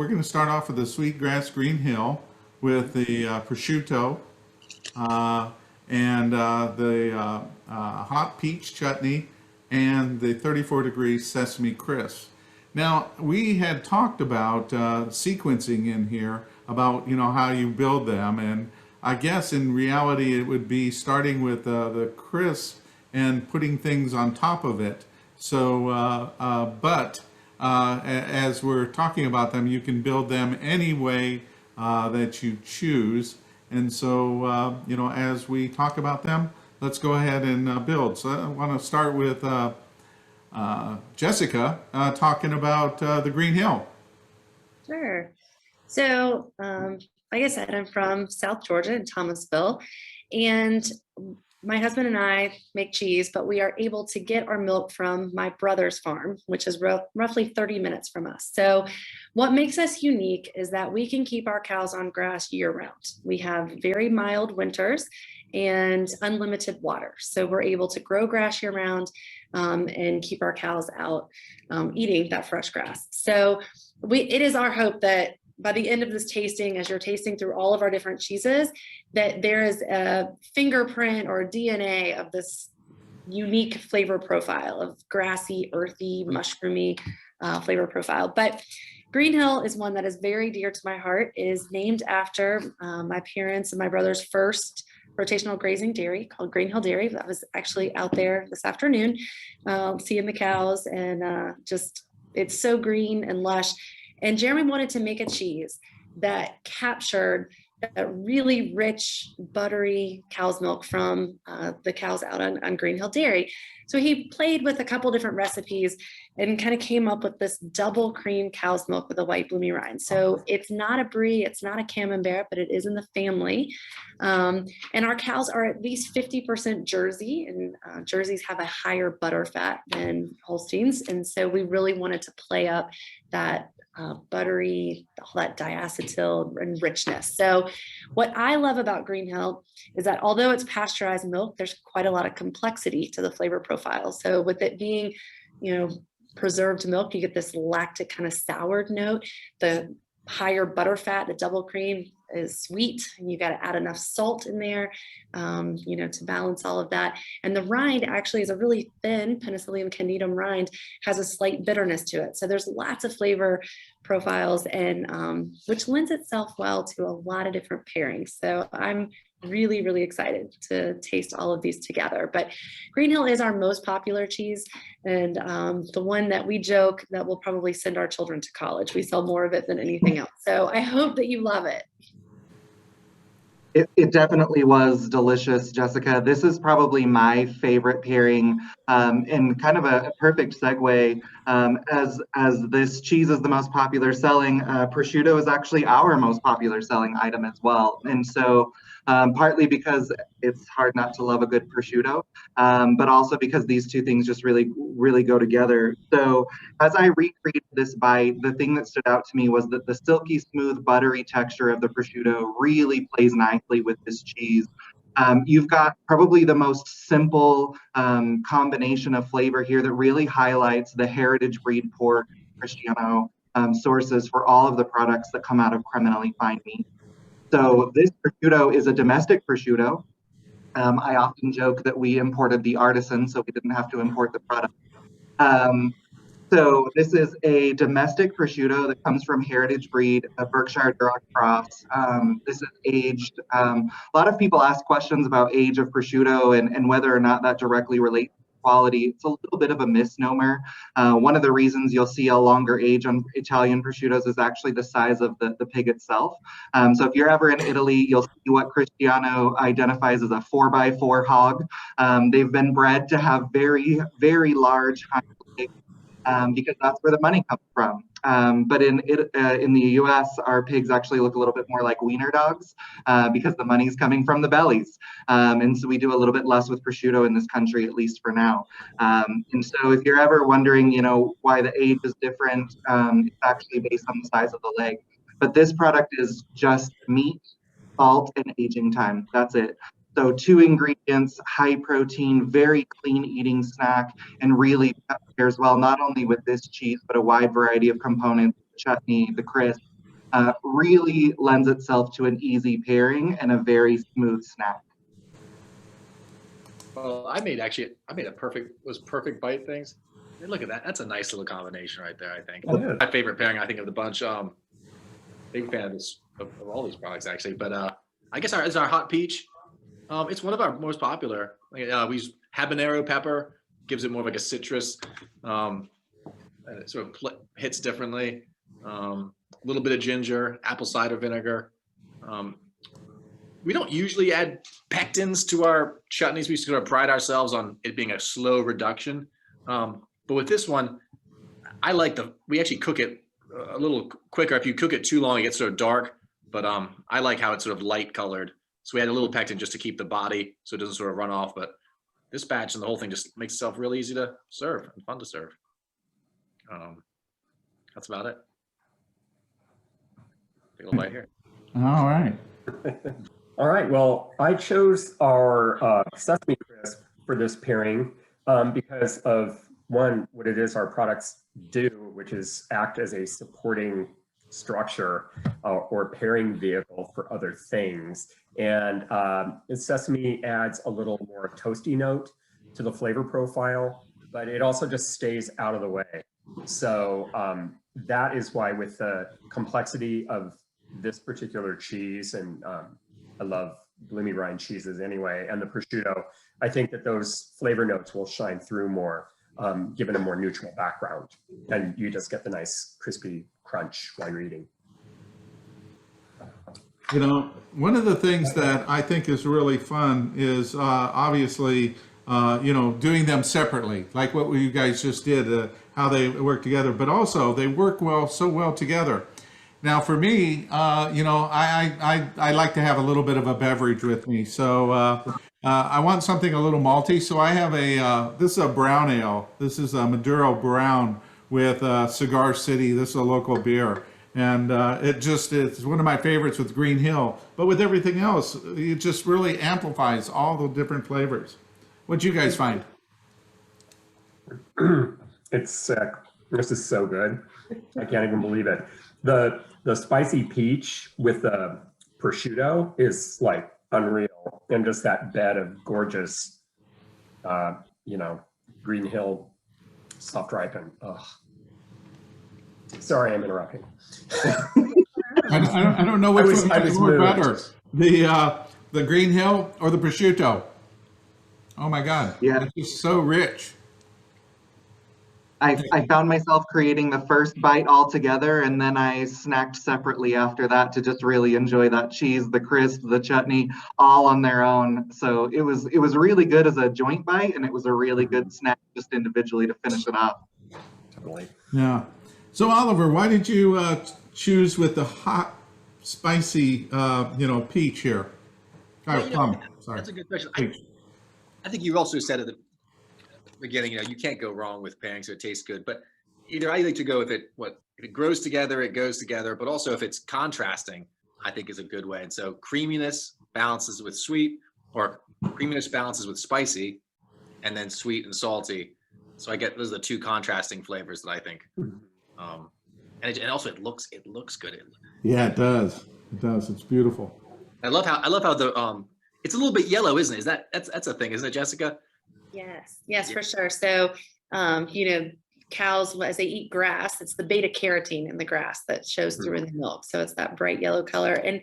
we're going to start off with the Sweetgrass Green Hill with the prosciutto uh, and the hot peach chutney and the 34 degree sesame crisp. Now, we had talked about sequencing in here about, how you build them. And I guess in reality, it would be starting with the crisp and putting things on top of it. So, as we're talking about them, you can build them any way that you choose. And so, as we talk about them, let's go ahead and build. So I want to start with Jessica talking about the Green Hill. Sure. So, like I said, I'm from South Georgia in Thomasville, and my husband and I make cheese, but we are able to get our milk from my brother's farm, which is roughly 30 minutes from us. So what makes us unique is that we can keep our cows on grass year round. We have very mild winters and unlimited water. So we're able to grow grass year round and keep our cows out eating that fresh grass. So it is our hope that by the end of this tasting, as you're tasting through all of our different cheeses, that there is a fingerprint or a DNA of this unique flavor profile of grassy, earthy, mushroomy flavor profile. But Green Hill is one that is very dear to my heart. It is named after my parents' and my brother's first rotational grazing dairy called Green Hill Dairy. That was actually out there this afternoon, seeing the cows, and it's so green and lush. And Jeremy wanted to make a cheese that captured that really rich, buttery cow's milk from the cows out on Green Hill Dairy. So he played with a couple different recipes and kind of came up with this double cream cow's milk with a white bloomy rind. So it's not a brie, it's not a camembert, but it is in the family. And our cows are at least 50% Jersey, and Jerseys have a higher butter fat than Holsteins. And so we really wanted to play up that buttery, all that diacetyl and richness. So what I love about Green Hill is that although it's pasteurized milk, there's quite a lot of complexity to the flavor profile. So with it being, preserved milk, you get this lactic kind of soured note. The higher butter fat, the double cream is sweet, and you got to add enough salt in there, to balance all of that. And the rind actually is a really thin Penicillium candidum rind, has a slight bitterness to it. So there's lots of flavor profiles, and which lends itself well to a lot of different pairings. So I'm really, really excited to taste all of these together. But Green Hill is our most popular cheese, and the one that we joke that will probably send our children to college. We sell more of it than anything else. So I hope that you love it. It definitely was delicious, Jessica. This is probably my favorite pairing, and kind of a perfect segue. As this cheese is the most popular selling, prosciutto is actually our most popular selling item as well. And so partly because it's hard not to love a good prosciutto, but also because these two things just really, really go together. So as I recreated this bite, the thing that stood out to me was that the silky smooth buttery texture of the prosciutto really plays nicely with this cheese. You've got probably the most simple combination of flavor here that really highlights the heritage breed pork Cristiano sources for all of the products that come out of Creminelli fine meat. So this prosciutto is a domestic prosciutto. I often joke that we imported the artisan, so we didn't have to import the product. So this is a domestic prosciutto that comes from heritage breed, a Berkshire Duroc cross. This is aged. A lot of people ask questions about age of prosciutto and whether or not that directly relates to quality. It's a little bit of a misnomer. One of the reasons you'll see a longer age on Italian prosciuttos is actually the size of the pig itself. So if you're ever in Italy, you'll see what Cristiano identifies as a 4x4 hog. They've been bred to have very, very large hind legs, because that's where the money comes from. But in the US, our pigs actually look a little bit more like wiener dogs because the money's coming from the bellies. And so we do a little bit less with prosciutto in this country, at least for now. And so if you're ever wondering, why the age is different, it's actually based on the size of the leg. But this product is just meat, salt, and aging time. That's it. So 2 ingredients, high protein, very clean eating snack, and really pairs well not only with this cheese, but a wide variety of components, the chutney, the crisp, really lends itself to an easy pairing and a very smooth snack. Well, I made a perfect bite things. And look at that. That's a nice little combination right there, I think. It My favorite pairing, I think, of the bunch. Big fan of this of all these products actually. But I guess is our hot peach. It's one of our most popular. We use habanero pepper, gives it more of like a citrus. And it sort of hits differently. A little bit of ginger, apple cider vinegar. We don't usually add pectins to our chutneys. We sort of pride ourselves on it being a slow reduction. But with this one, we actually cook it a little quicker. If you cook it too long, it gets sort of dark. But I like how it's sort of light colored. So we add a little pectin just to keep the body so it doesn't sort of run off. But this batch and the whole thing just makes itself really easy to serve and fun to serve. That's about it. Take a little bite here. All right. All right. Well, I chose our Sesame Crisp for this pairing because of one, what it is our products do, which is act as a supporting structure or pairing vehicle for other things. And Sesame adds a little more toasty note to the flavor profile, but it also just stays out of the way. So that is why, with the complexity of this particular cheese, and I love bloomy rind cheeses anyway, and the prosciutto, I think that those flavor notes will shine through more, given a more neutral background, and you just get the nice crispy crunch while you're eating. You know, one of the things that I think is really fun is obviously, doing them separately, like what you guys just did, how they work together, but also they work so well together. Now, for me, I like to have a little bit of a beverage with me. So I want something a little malty. So I have this is a brown ale. This is a Maduro brown with Cigar City. This is a local beer. And it's one of my favorites with Green Hill. But with everything else, it just really amplifies all the different flavors. What'd you guys find? It's sick. This is so good. I can't even believe it. The spicy peach with the prosciutto is like unreal, and just that bed of gorgeous, Green Hill soft ripen. Ugh. Sorry, I'm interrupting. I don't know which one I is was more moved. better, the Green Hill or the prosciutto. Oh my God! Yeah. It's just so rich. I found myself creating the first bite all together, and then I snacked separately after that to just really enjoy that cheese, the crisp, the chutney, all on their own. So it was really good as a joint bite, and it was a really good snack just individually to finish it off. Totally. Yeah. So Oliver, why did you choose with the hot, spicy, peach here? Plum. Sorry. That's a good question. Peach. I think you also said at the beginning, you can't go wrong with pairing, so it tastes good. But either I like to go with if it grows together, it goes together. But also if it's contrasting, I think is a good way. And so creaminess balances with sweet, or creaminess balances with spicy, and then sweet and salty. So I get those are the two contrasting flavors that I think. And also it looks good. Yeah, it does. It does. It's beautiful. I love how the it's a little bit yellow, isn't it? That's a thing, isn't it, Jessica? Yes, for sure. So, cows, as they eat grass, it's the beta carotene in the grass that shows through in the milk. So it's that bright yellow color. And,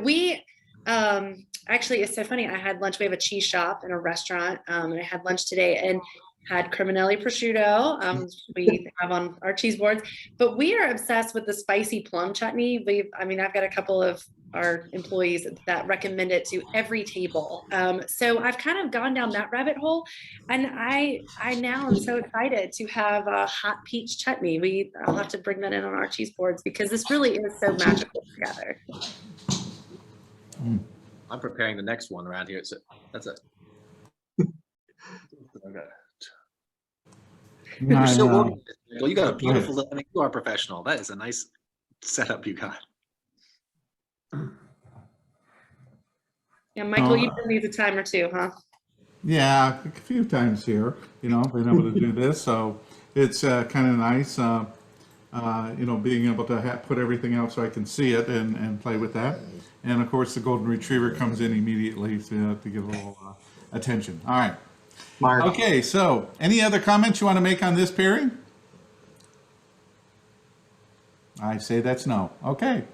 we, actually, it's so funny. I had lunch. We have a cheese shop in a restaurant. And I had lunch today and had Creminelli Prosciutto. We have on our cheese boards, but we are obsessed with the spicy plum chutney. I've got a couple of our employees that recommend it to every table. So I've kind of gone down that rabbit hole, and I now am so excited to have a hot peach chutney. I'll have to bring that in on our cheese boards because this really is so magical together. I'm preparing the next one around here. So that's it. Okay. You're so organized. Well, you got a beautiful. I mean, you are a professional. That is a nice setup you got. Yeah, Michael, you've done these a time or two, huh? Yeah, a few times here, been able to do this. So it's kind of nice. you know, being able to put everything out so I can see it and play with that. And of course, the golden retriever comes in immediately to give a little attention. All right. Mark. Okay, so any other comments you want to make on this pairing? I say that's no. Okay.